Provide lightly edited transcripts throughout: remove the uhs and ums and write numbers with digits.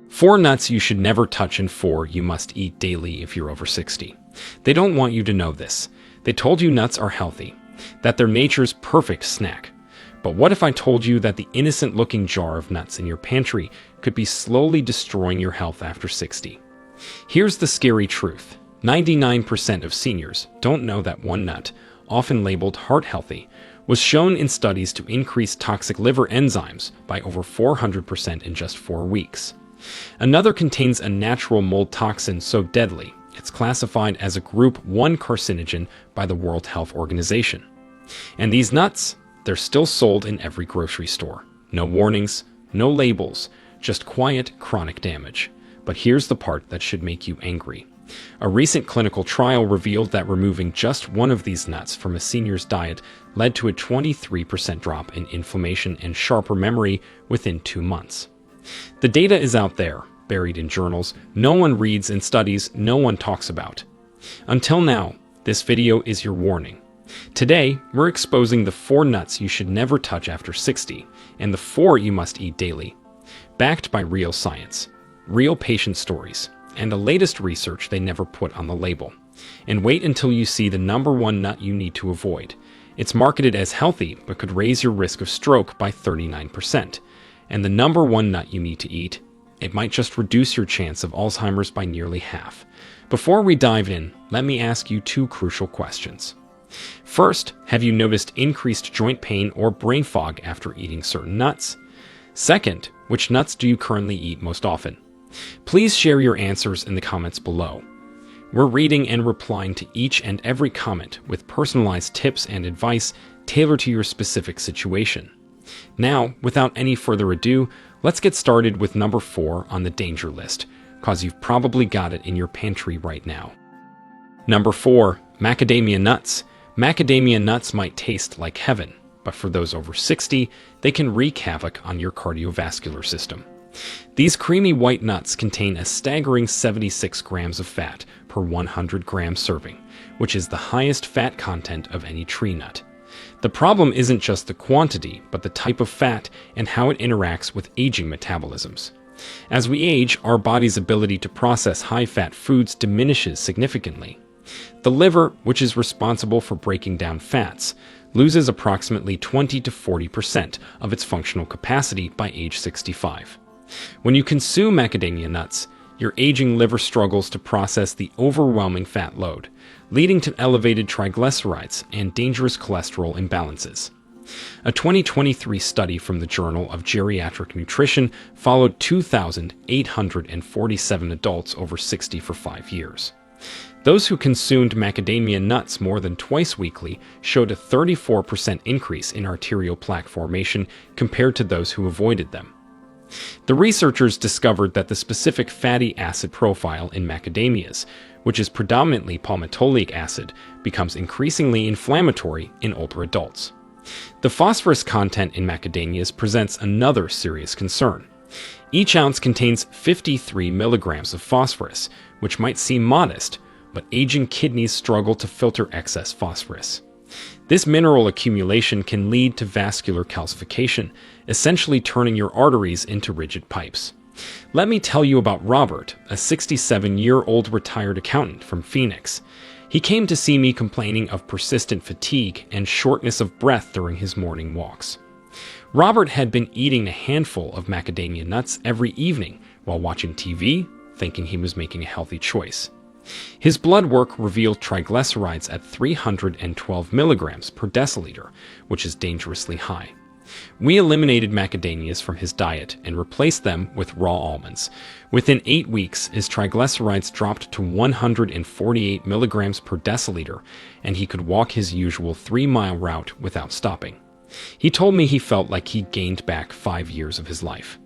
4 nuts you should never touch and 4 you must eat daily if you're over 60. They don't want you to know this. They told you nuts are healthy, that they're nature's perfect snack. But what if I told you that the innocent-looking jar of nuts in your pantry could be slowly destroying your health after 60? Here's the scary truth. 99% of seniors don't know that one nut, often labeled heart-healthy, was shown in studies to increase toxic liver enzymes by over 400% in just 4 weeks. Another contains a natural mold toxin so deadly, it's classified as a Group 1 carcinogen by the World Health Organization. And these nuts, they're still sold in every grocery store. No warnings, no labels, just quiet, chronic damage. But here's the part that should make you angry. A recent clinical trial revealed that removing just one of these nuts from a senior's diet led to a 23% drop in inflammation and sharper memory within 2 months. The data is out there, buried in journals no one reads and studies no one talks about. Until now, this video is your warning. Today, we're exposing the 4 nuts you should never touch after 60, and the 4 you must eat daily. Backed by real science, real patient stories, and the latest research they never put on the label. And wait until you see the #1 nut you need to avoid. It's marketed as healthy, but could raise your risk of stroke by 39%. And the #1 nut you need to eat, it might just reduce your chance of Alzheimer's by nearly half. Before we dive in, let me ask you 2 crucial questions. First, have you noticed increased joint pain or brain fog after eating certain nuts? Second, which nuts do you currently eat most often? Please share your answers in the comments below. We're reading and replying to each and every comment with personalized tips and advice tailored to your specific situation. Now, without any further ado, let's get started with number 4 on the danger list, cause you've probably got it in your pantry right now. Number 4, macadamia nuts. Macadamia nuts might taste like heaven, but for those over 60, they can wreak havoc on your cardiovascular system. These creamy white nuts contain a staggering 76 grams of fat per 100 gram serving, which is the highest fat content of any tree nut. The problem isn't just the quantity, but the type of fat and how it interacts with aging metabolisms. As we age, our body's ability to process high-fat foods diminishes significantly. The liver, which is responsible for breaking down fats, loses approximately 20 to 40% of its functional capacity by age 65. When you consume macadamia nuts, your aging liver struggles to process the overwhelming fat load, leading to elevated triglycerides and dangerous cholesterol imbalances. A 2023 study from the Journal of Geriatric Nutrition followed 2,847 adults over 60 for 5 years. Those who consumed macadamia nuts more than twice weekly showed a 34% increase in arterial plaque formation compared to those who avoided them. The researchers discovered that the specific fatty acid profile in macadamias, which is predominantly palmitoleic acid, becomes increasingly inflammatory in older adults. The phosphorus content in macadamias presents another serious concern. Each ounce contains 53 milligrams of phosphorus, which might seem modest, but aging kidneys struggle to filter excess phosphorus. This mineral accumulation can lead to vascular calcification, essentially turning your arteries into rigid pipes. Let me tell you about Robert, a 67-year-old retired accountant from Phoenix. He came to see me complaining of persistent fatigue and shortness of breath during his morning walks. Robert had been eating a handful of macadamia nuts every evening while watching TV, thinking he was making a healthy choice. His blood work revealed triglycerides at 312 milligrams per deciliter, which is dangerously high. We eliminated macadamias from his diet and replaced them with raw almonds. Within 8 weeks, his triglycerides dropped to 148 milligrams per deciliter, and he could walk his usual 3-mile route without stopping. He told me he felt like he gained back 5 years of his life.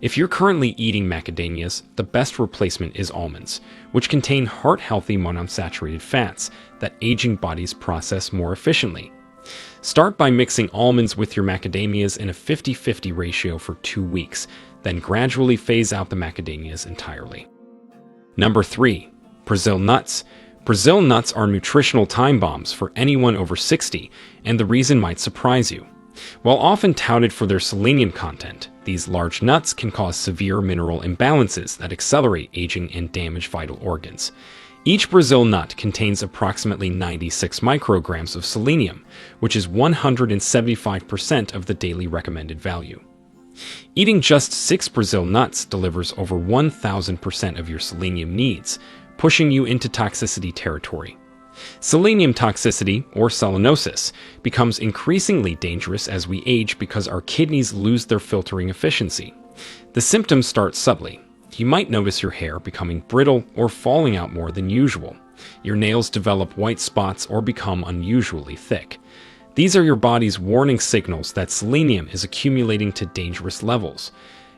If you're currently eating macadamias, the best replacement is almonds, which contain heart-healthy monounsaturated fats that aging bodies process more efficiently. Start by mixing almonds with your macadamias in a 50-50 ratio for 2 weeks, then gradually phase out the macadamias entirely. Number 3. Brazil nuts. Brazil nuts are nutritional time bombs for anyone over 60, and the reason might surprise you. While often touted for their selenium content, These large nuts can cause severe mineral imbalances that accelerate aging and damage vital organs. Each Brazil nut contains approximately 96 micrograms of selenium, which is 175% of the daily recommended value. Eating just 6 Brazil nuts delivers over 1,000% of your selenium needs, pushing you into toxicity territory. Selenium toxicity, or selenosis, becomes increasingly dangerous as we age because our kidneys lose their filtering efficiency. The symptoms start subtly. You might notice your hair becoming brittle or falling out more than usual. Your nails develop white spots or become unusually thick. These are your body's warning signals that selenium is accumulating to dangerous levels.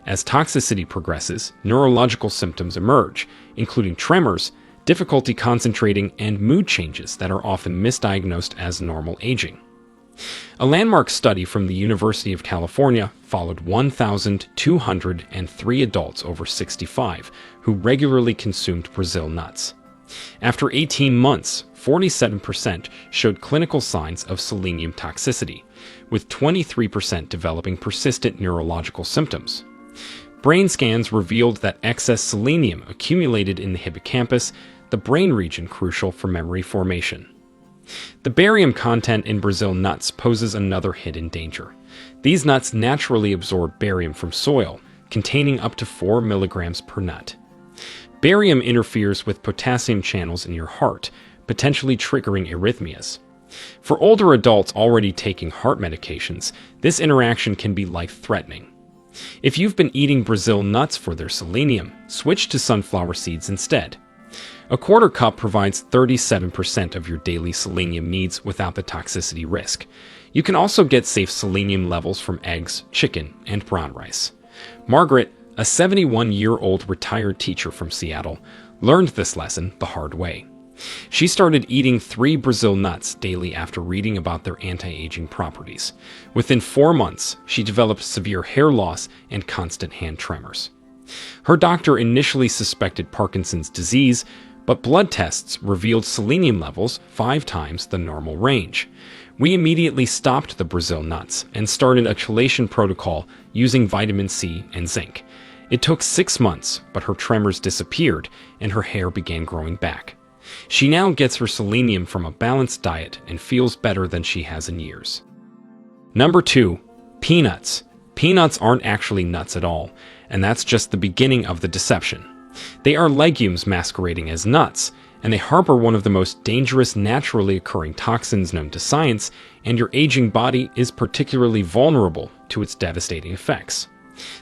As toxicity progresses, neurological symptoms emerge, including tremors, difficulty concentrating, and mood changes that are often misdiagnosed as normal aging. A landmark study from the University of California followed 1,203 adults over 65 who regularly consumed Brazil nuts. After 18 months, 47% showed clinical signs of selenium toxicity, with 23% developing persistent neurological symptoms. Brain scans revealed that excess selenium accumulated in the hippocampus, the brain region crucial for memory formation. The barium content in Brazil nuts poses another hidden danger. These nuts naturally absorb barium from soil, containing up to 4 milligrams per nut. Barium interferes with potassium channels in your heart, potentially triggering arrhythmias. For older adults already taking heart medications, this interaction can be life-threatening. If you've been eating Brazil nuts for their selenium, switch to sunflower seeds instead. A quarter cup provides 37% of your daily selenium needs without the toxicity risk. You can also get safe selenium levels from eggs, chicken, and brown rice. Margaret, a 71-year-old retired teacher from Seattle, learned this lesson the hard way. She started eating 3 Brazil nuts daily after reading about their anti-aging properties. Within 4 months, she developed severe hair loss and constant hand tremors. Her doctor initially suspected Parkinson's disease, but blood tests revealed selenium levels 5 times the normal range. We immediately stopped the Brazil nuts and started a chelation protocol using vitamin C and zinc. It took 6 months, but her tremors disappeared and her hair began growing back. She now gets her selenium from a balanced diet and feels better than she has in years. Number 2. Peanuts. Peanuts aren't actually nuts at all, and that's just the beginning of the deception. They are legumes masquerading as nuts, and they harbor one of the most dangerous naturally occurring toxins known to science, and your aging body is particularly vulnerable to its devastating effects.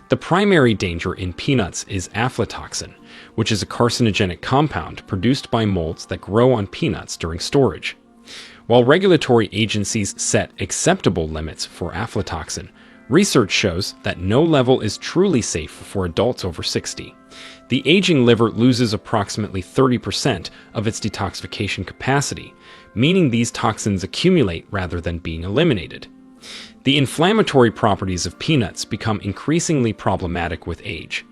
The primary danger in peanuts is aflatoxin, which is a carcinogenic compound produced by molds that grow on peanuts during storage. While regulatory agencies set acceptable limits for aflatoxin, research shows that no level is truly safe for adults over 60. The aging liver loses approximately 30% of its detoxification capacity, meaning these toxins accumulate rather than being eliminated. The inflammatory properties of peanuts become increasingly problematic with age.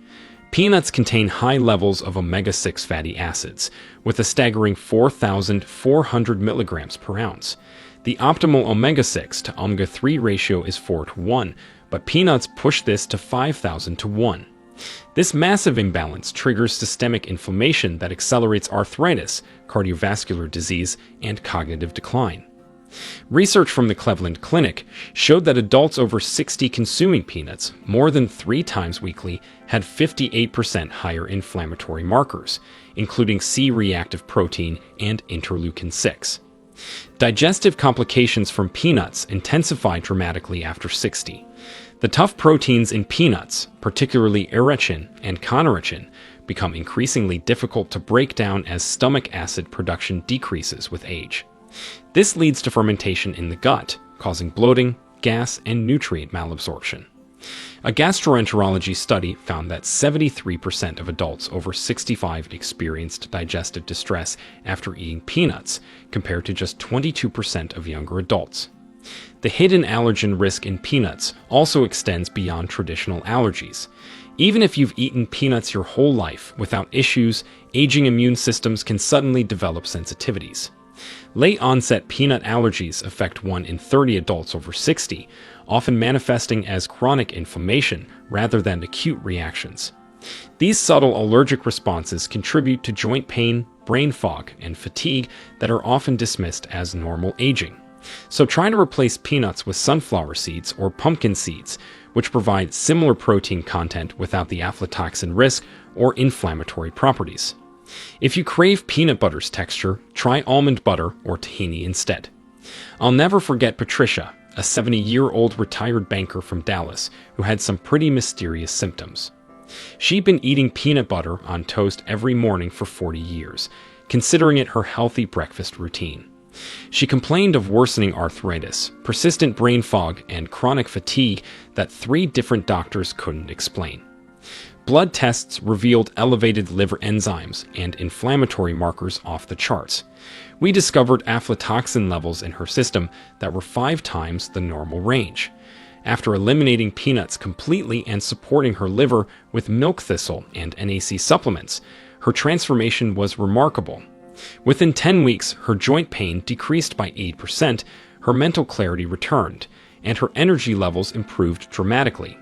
Peanuts contain high levels of omega-6 fatty acids, with a staggering 4,400 milligrams per ounce. The optimal omega-6 to omega-3 ratio is 4:1, but peanuts push this to 5,000 to 1. This massive imbalance triggers systemic inflammation that accelerates arthritis, cardiovascular disease, and cognitive decline. Research from the Cleveland Clinic showed that adults over 60 consuming peanuts more than 3 times weekly had 58% higher inflammatory markers, including C-reactive protein and interleukin-6. Digestive complications from peanuts intensify dramatically after 60. The tough proteins in peanuts, particularly erechin and conarechin, become increasingly difficult to break down as stomach acid production decreases with age. This leads to fermentation in the gut, causing bloating, gas, and nutrient malabsorption. A gastroenterology study found that 73% of adults over 65 experienced digestive distress after eating peanuts, compared to just 22% of younger adults. The hidden allergen risk in peanuts also extends beyond traditional allergies. Even if you've eaten peanuts your whole life without issues, aging immune systems can suddenly develop sensitivities. Late-onset peanut allergies affect 1 in 30 adults over 60, often manifesting as chronic inflammation rather than acute reactions. These subtle allergic responses contribute to joint pain, brain fog, and fatigue that are often dismissed as normal aging. So try to replace peanuts with sunflower seeds or pumpkin seeds, which provide similar protein content without the aflatoxin risk or inflammatory properties. If you crave peanut butter's texture, try almond butter or tahini instead. I'll never forget Patricia, a 70-year-old retired banker from Dallas who had some pretty mysterious symptoms. She'd been eating peanut butter on toast every morning for 40 years, considering it her healthy breakfast routine. She complained of worsening arthritis, persistent brain fog, and chronic fatigue that 3 different doctors couldn't explain. Blood tests revealed elevated liver enzymes and inflammatory markers off the charts. We discovered aflatoxin levels in her system that were 5 times the normal range. After eliminating peanuts completely and supporting her liver with milk thistle and NAC supplements, her transformation was remarkable. Within 10 weeks, her joint pain decreased by 8%, her mental clarity returned, and her energy levels improved dramatically.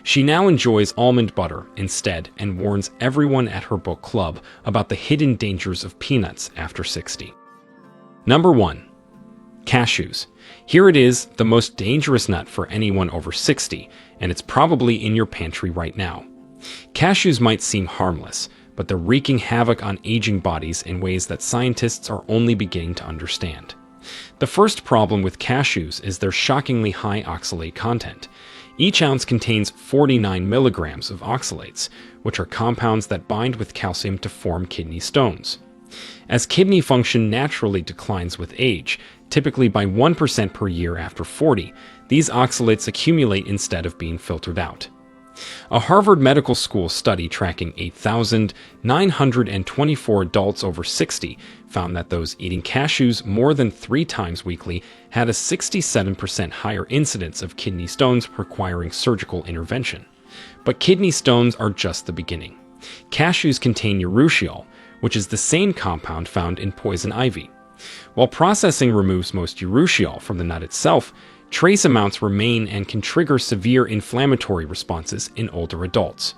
She now enjoys almond butter instead and warns everyone at her book club about the hidden dangers of peanuts after 60. Number 1. Cashews. Here it is, the most dangerous nut for anyone over 60, and it's probably in your pantry right now. Cashews might seem harmless, but they're wreaking havoc on aging bodies in ways that scientists are only beginning to understand. The first problem with cashews is their shockingly high oxalate content. Each ounce contains 49 milligrams of oxalates, which are compounds that bind with calcium to form kidney stones. As kidney function naturally declines with age, typically by 1% per year after 40, these oxalates accumulate instead of being filtered out. A Harvard Medical School study tracking 8,924 adults over 60 found that those eating cashews more than 3 times weekly had a 67% higher incidence of kidney stones requiring surgical intervention. But kidney stones are just the beginning. Cashews contain urushiol, which is the same compound found in poison ivy. While processing removes most urushiol from the nut itself, trace amounts remain and can trigger severe inflammatory responses in older adults.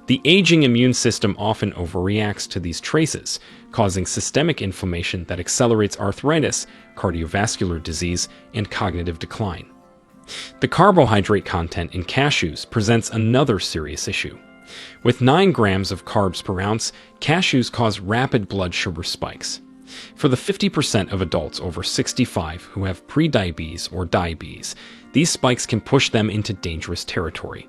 The aging immune system often overreacts to these traces, causing systemic inflammation that accelerates arthritis, cardiovascular disease, and cognitive decline. The carbohydrate content in cashews presents another serious issue. With 9 grams of carbs per ounce, cashews cause rapid blood sugar spikes. For the 50% of adults over 65 who have prediabetes or diabetes, these spikes can push them into dangerous territory.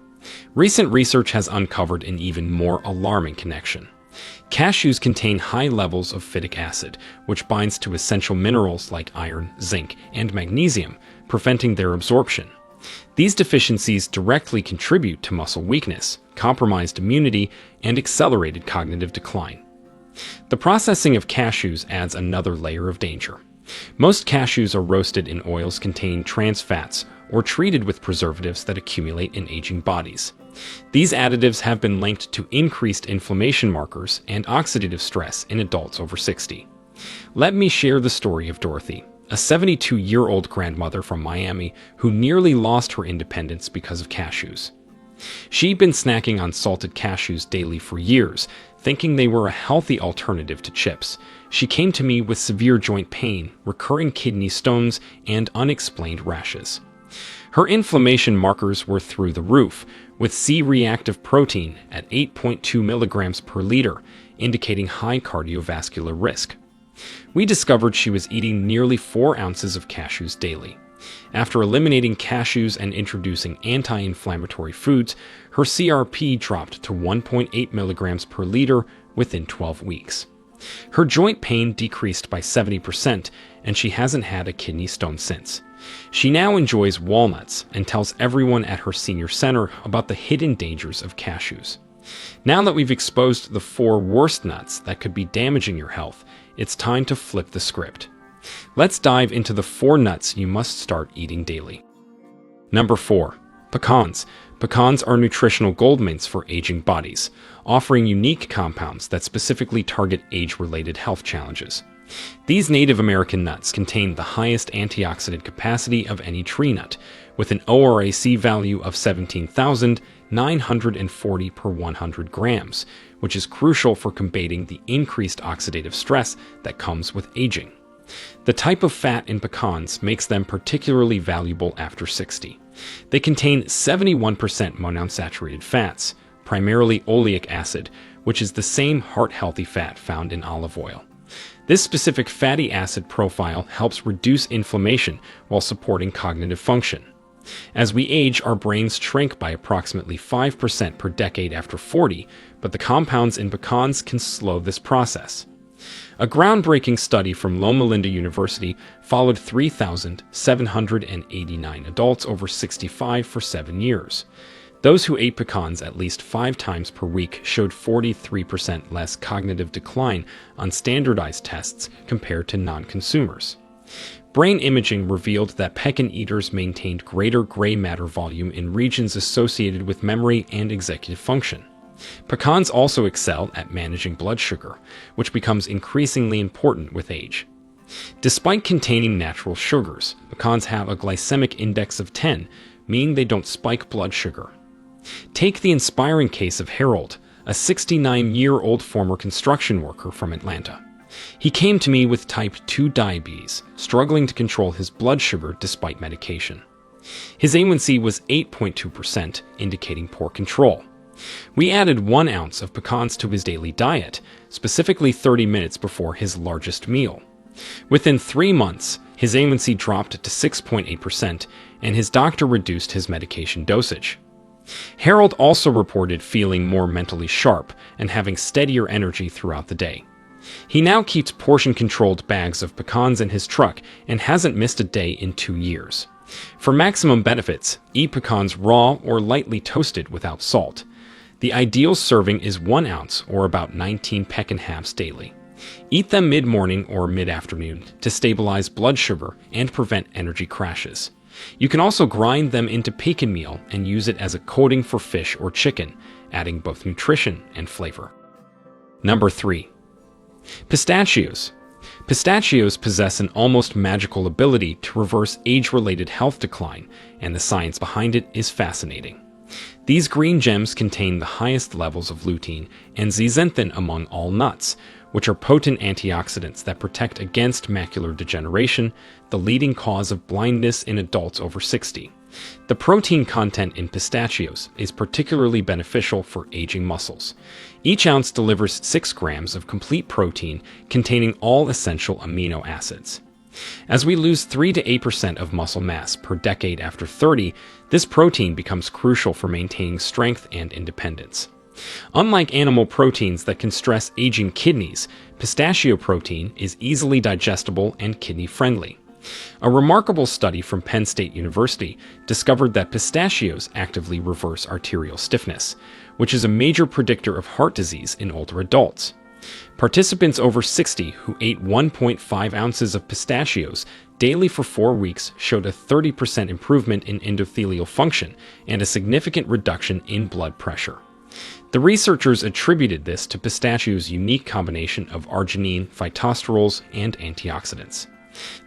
Recent research has uncovered an even more alarming connection. Cashews contain high levels of phytic acid, which binds to essential minerals like iron, zinc, and magnesium, preventing their absorption. These deficiencies directly contribute to muscle weakness, compromised immunity, and accelerated cognitive decline. The processing of cashews adds another layer of danger. Most cashews are roasted in oils containing trans fats or treated with preservatives that accumulate in aging bodies. These additives have been linked to increased inflammation markers and oxidative stress in adults over 60. Let me share the story of Dorothy, a 72-year-old grandmother from Miami who nearly lost her independence because of cashews. She'd been snacking on salted cashews daily for years, thinking they were a healthy alternative to chips. She came to me with severe joint pain, recurring kidney stones, and unexplained rashes. Her inflammation markers were through the roof, with C-reactive protein at 8.2 milligrams per liter, indicating high cardiovascular risk. We discovered she was eating nearly 4 ounces of cashews daily. After eliminating cashews and introducing anti-inflammatory foods, her CRP dropped to 1.8 milligrams per liter within 12 weeks. Her joint pain decreased by 70%, and she hasn't had a kidney stone since. She now enjoys walnuts and tells everyone at her senior center about the hidden dangers of cashews. Now that we've exposed the 4 worst nuts that could be damaging your health, it's time to flip the script. Let's dive into the 4 nuts you must start eating daily. Number 4. Pecans. Pecans are nutritional goldmines for aging bodies, offering unique compounds that specifically target age-related health challenges. These Native American nuts contain the highest antioxidant capacity of any tree nut, with an ORAC value of 17,940 per 100 grams, which is crucial for combating the increased oxidative stress that comes with aging. The type of fat in pecans makes them particularly valuable after 60. They contain 71% monounsaturated fats, primarily oleic acid, which is the same heart-healthy fat found in olive oil. This specific fatty acid profile helps reduce inflammation while supporting cognitive function. As we age, our brains shrink by approximately 5% per decade after 40, but the compounds in pecans can slow this process. A groundbreaking study from Loma Linda University followed 3,789 adults over 65 for 7 years. Those who ate pecans at least 5 times per week showed 43% less cognitive decline on standardized tests compared to non-consumers. Brain imaging revealed that pecan eaters maintained greater gray matter volume in regions associated with memory and executive function. Pecans also excel at managing blood sugar, which becomes increasingly important with age. Despite containing natural sugars, pecans have a glycemic index of 10, meaning they don't spike blood sugar. Take the inspiring case of Harold, a 69-year-old former construction worker from Atlanta. He came to me with type 2 diabetes, struggling to control his blood sugar despite medication. His A1C was 8.2%, indicating poor control. We added 1 ounce of pecans to his daily diet, specifically 30 minutes before his largest meal. Within 3 months, his A1C dropped to 6.8%, and his doctor reduced his medication dosage. Harold also reported feeling more mentally sharp and having steadier energy throughout the day. He now keeps portion-controlled bags of pecans in his truck and hasn't missed a day in 2 years. For maximum benefits, eat pecans raw or lightly toasted without salt. The ideal serving is 1 ounce or about 19 pecan halves daily. Eat them mid-morning or mid-afternoon to stabilize blood sugar and prevent energy crashes. You can also grind them into pecan meal and use it as a coating for fish or chicken, adding both nutrition and flavor. Number 3. Pistachios. Pistachios possess an almost magical ability to reverse age-related health decline, and the science behind it is fascinating. These green gems contain the highest levels of lutein and zeaxanthin among all nuts, which are potent antioxidants that protect against macular degeneration, the leading cause of blindness in adults over 60. The protein content in pistachios is particularly beneficial for aging muscles. Each ounce delivers 6 grams of complete protein containing all essential amino acids. As we lose 3 to 8% of muscle mass per decade after 30, this protein becomes crucial for maintaining strength and independence. Unlike animal proteins that can stress aging kidneys, pistachio protein is easily digestible and kidney-friendly. A remarkable study from Penn State University discovered that pistachios actively reverse arterial stiffness, which is a major predictor of heart disease in older adults. Participants over 60 who ate 1.5 ounces of pistachios daily for 4 weeks showed a 30% improvement in endothelial function and a significant reduction in blood pressure. The researchers attributed this to pistachios' unique combination of arginine, phytosterols, and antioxidants.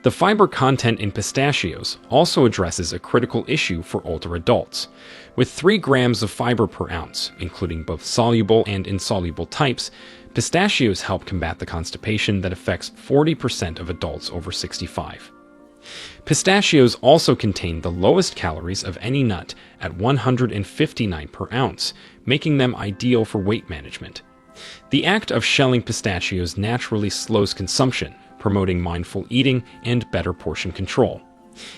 The fiber content in pistachios also addresses a critical issue for older adults. With 3 grams of fiber per ounce, including both soluble and insoluble types, pistachios help combat the constipation that affects 40% of adults over 65. Pistachios also contain the lowest calories of any nut at 159 per ounce, making them ideal for weight management. The act of shelling pistachios naturally slows consumption, promoting mindful eating and better portion control.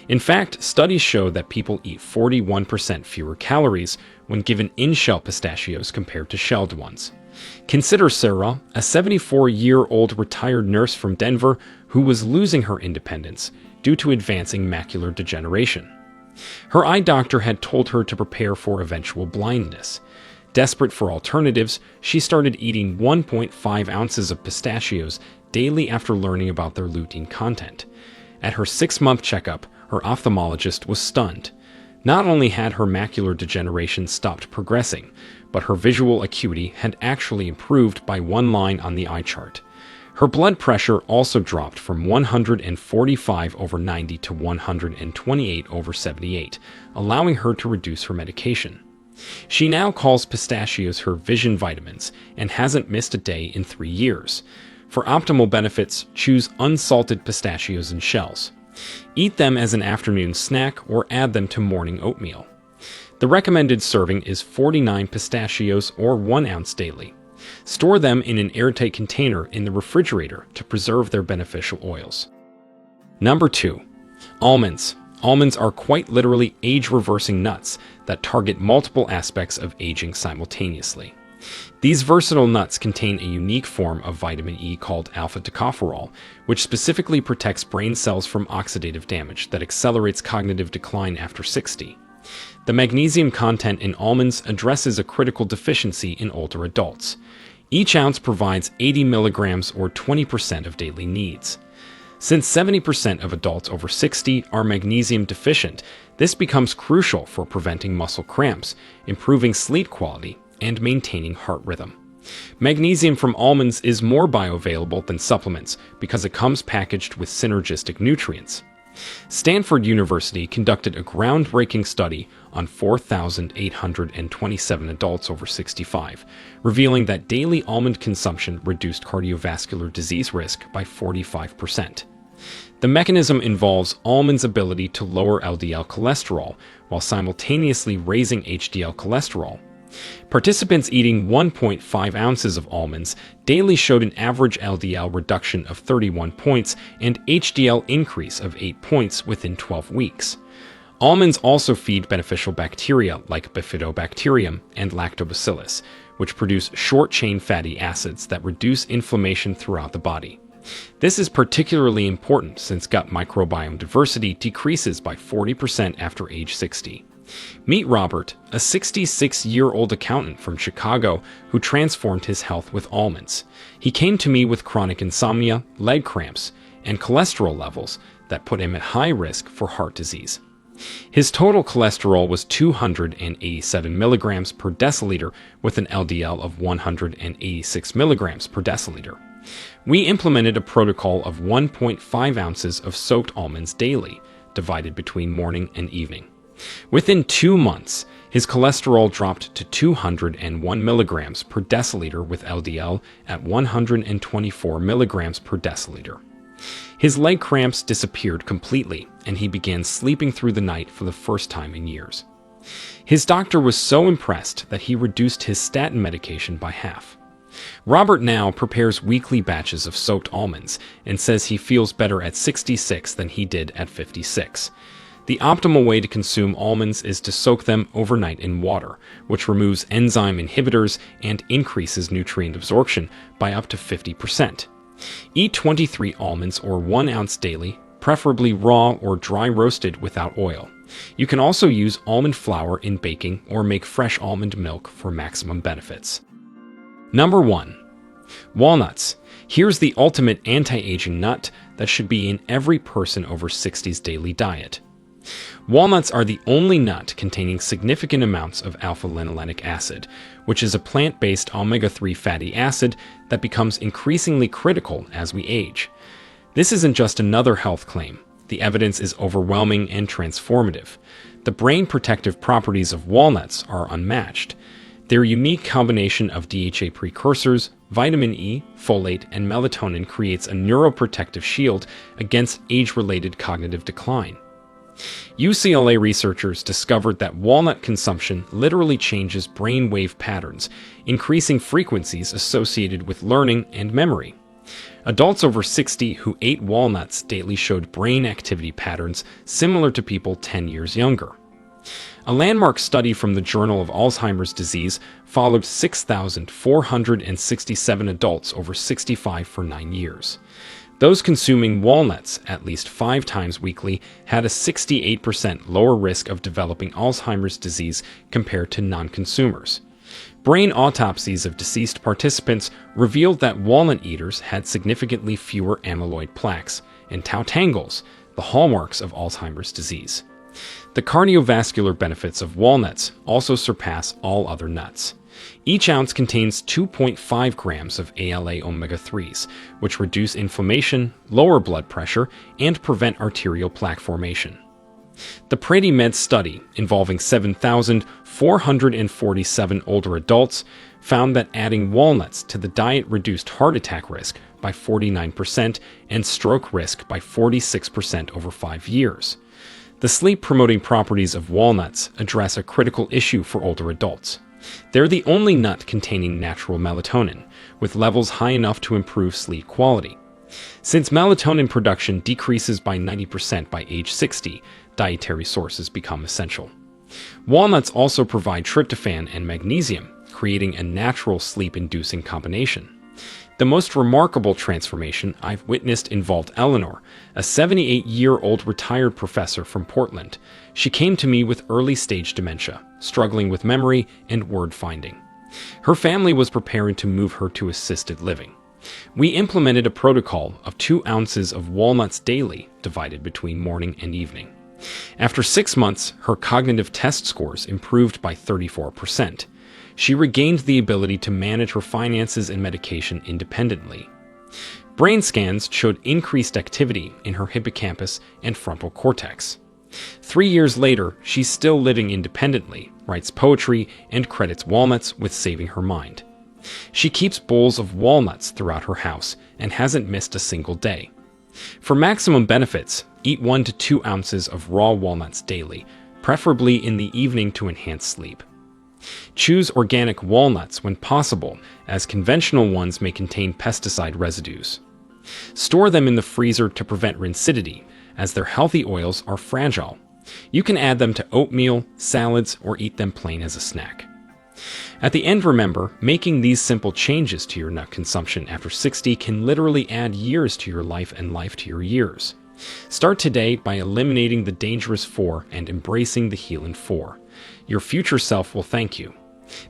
In fact, studies show that people eat 41% fewer calories when given in-shell pistachios compared to shelled ones. Consider Sarah, a 74-year-old retired nurse from Denver who was losing her independence due to advancing macular degeneration. Her eye doctor had told her to prepare for eventual blindness. Desperate for alternatives, she started eating 1.5 ounces of pistachios daily after learning about their lutein content. At her 6-month checkup, her ophthalmologist was stunned. Not only had her macular degeneration stopped progressing, but her visual acuity had actually improved by 1 line on the eye chart. Her blood pressure also dropped from 145/90 to 128/78, allowing her to reduce her medication. She now calls pistachios her vision vitamins and hasn't missed a day in 3 years. For optimal benefits, choose unsalted pistachios in shells. Eat them as an afternoon snack or add them to morning oatmeal. The recommended serving is 49 pistachios or 1 ounce daily. Store them in an airtight container in the refrigerator to preserve their beneficial oils. Number 2. Almonds. Almonds are quite literally age-reversing nuts that target multiple aspects of aging simultaneously. These versatile nuts contain a unique form of vitamin E called alpha-tocopherol, which specifically protects brain cells from oxidative damage that accelerates cognitive decline after 60. The magnesium content in almonds addresses a critical deficiency in older adults. Each ounce provides 80 milligrams or 20% of daily needs. Since 70% of adults over 60 are magnesium deficient, this becomes crucial for preventing muscle cramps, improving sleep quality, and maintaining heart rhythm. Magnesium from almonds is more bioavailable than supplements because it comes packaged with synergistic nutrients. Stanford University conducted a groundbreaking study on 4,827 adults over 65, revealing that daily almond consumption reduced cardiovascular disease risk by 45%. The mechanism involves almonds' ability to lower LDL cholesterol while simultaneously raising HDL cholesterol. Participants eating 1.5 ounces of almonds daily showed an average LDL reduction of 31 points and HDL increase of 8 points within 12 weeks. Almonds also feed beneficial bacteria like Bifidobacterium and Lactobacillus, which produce short-chain fatty acids that reduce inflammation throughout the body. This is particularly important since gut microbiome diversity decreases by 40% after age 60. Meet Robert, a 66-year-old accountant from Chicago who transformed his health with almonds. He came to me with chronic insomnia, leg cramps, and cholesterol levels that put him at high risk for heart disease. His total cholesterol was 287 milligrams per deciliter with an LDL of 186 milligrams per deciliter. We implemented a protocol of 1.5 ounces of soaked almonds daily, divided between morning and evening. Within 2 months, his cholesterol dropped to 201 milligrams per deciliter with LDL at 124 milligrams per deciliter. His leg cramps disappeared completely, and he began sleeping through the night for the first time in years. His doctor was so impressed that he reduced his statin medication by half. Robert now prepares weekly batches of soaked almonds and says he feels better at 66 than he did at 56. The optimal way to consume almonds is to soak them overnight in water, which removes enzyme inhibitors and increases nutrient absorption by up to 50%. Eat 23 almonds or 1 ounce daily, preferably raw or dry roasted without oil. You can also use almond flour in baking or make fresh almond milk for maximum benefits. Number 1. Walnuts. Here's the ultimate anti-aging nut that should be in every person over 60's daily diet. Walnuts are the only nut containing significant amounts of alpha-linolenic acid, which is a plant-based omega-3 fatty acid that becomes increasingly critical as we age. This isn't just another health claim. The evidence is overwhelming and transformative. The brain protective properties of walnuts are unmatched. Their unique combination of DHA precursors, vitamin E, folate, and melatonin creates a neuroprotective shield against age-related cognitive decline. UCLA researchers discovered that walnut consumption literally changes brain wave patterns, increasing frequencies associated with learning and memory. Adults over 60 who ate walnuts daily showed brain activity patterns similar to people 10 years younger. A landmark study from the Journal of Alzheimer's Disease followed 6,467 adults over 65 for 9 years. Those consuming walnuts at least 5 times weekly had a 68% lower risk of developing Alzheimer's disease compared to non-consumers. Brain autopsies of deceased participants revealed that walnut eaters had significantly fewer amyloid plaques and tau tangles, the hallmarks of Alzheimer's disease. The cardiovascular benefits of walnuts also surpass all other nuts. Each ounce contains 2.5 grams of ALA omega-3s, which reduce inflammation, lower blood pressure, and prevent arterial plaque formation. The PreDMed study, involving 7,447 older adults, found that adding walnuts to the diet reduced heart attack risk by 49% and stroke risk by 46% over 5 years. The sleep-promoting properties of walnuts address a critical issue for older adults. They're the only nut containing natural melatonin, with levels high enough to improve sleep quality. Since melatonin production decreases by 90% by age 60, dietary sources become essential. Walnuts also provide tryptophan and magnesium, creating a natural sleep-inducing combination. The most remarkable transformation I've witnessed involved Eleanor, a 78-year-old retired professor from Portland. She came to me with early-stage dementia, struggling with memory and word-finding. Her family was preparing to move her to assisted living. We implemented a protocol of 2 ounces of walnuts daily, divided between morning and evening. After 6 months, her cognitive test scores improved by 34%. She regained the ability to manage her finances and medication independently. Brain scans showed increased activity in her hippocampus and frontal cortex. 3 years later, she's still living independently, writes poetry, and credits walnuts with saving her mind. She keeps bowls of walnuts throughout her house and hasn't missed a single day. For maximum benefits, eat 1 to 2 ounces of raw walnuts daily, preferably in the evening to enhance sleep. Choose organic walnuts when possible, as conventional ones may contain pesticide residues. Store them in the freezer to prevent rancidity, as their healthy oils are fragile. You can add them to oatmeal, salads, or eat them plain as a snack. At the end, remember, making these simple changes to your nut consumption after 60 can literally add years to your life and life to your years. Start today by eliminating the dangerous 4 and embracing the healing 4. Your future self will thank you.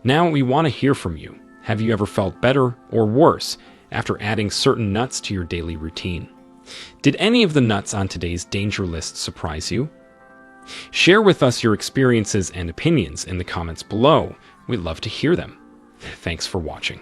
Now we want to hear from you. Have you ever felt better or worse after adding certain nuts to your daily routine? Did any of the nuts on today's danger list surprise you? Share with us your experiences and opinions in the comments below. We'd love to hear them. Thanks for watching.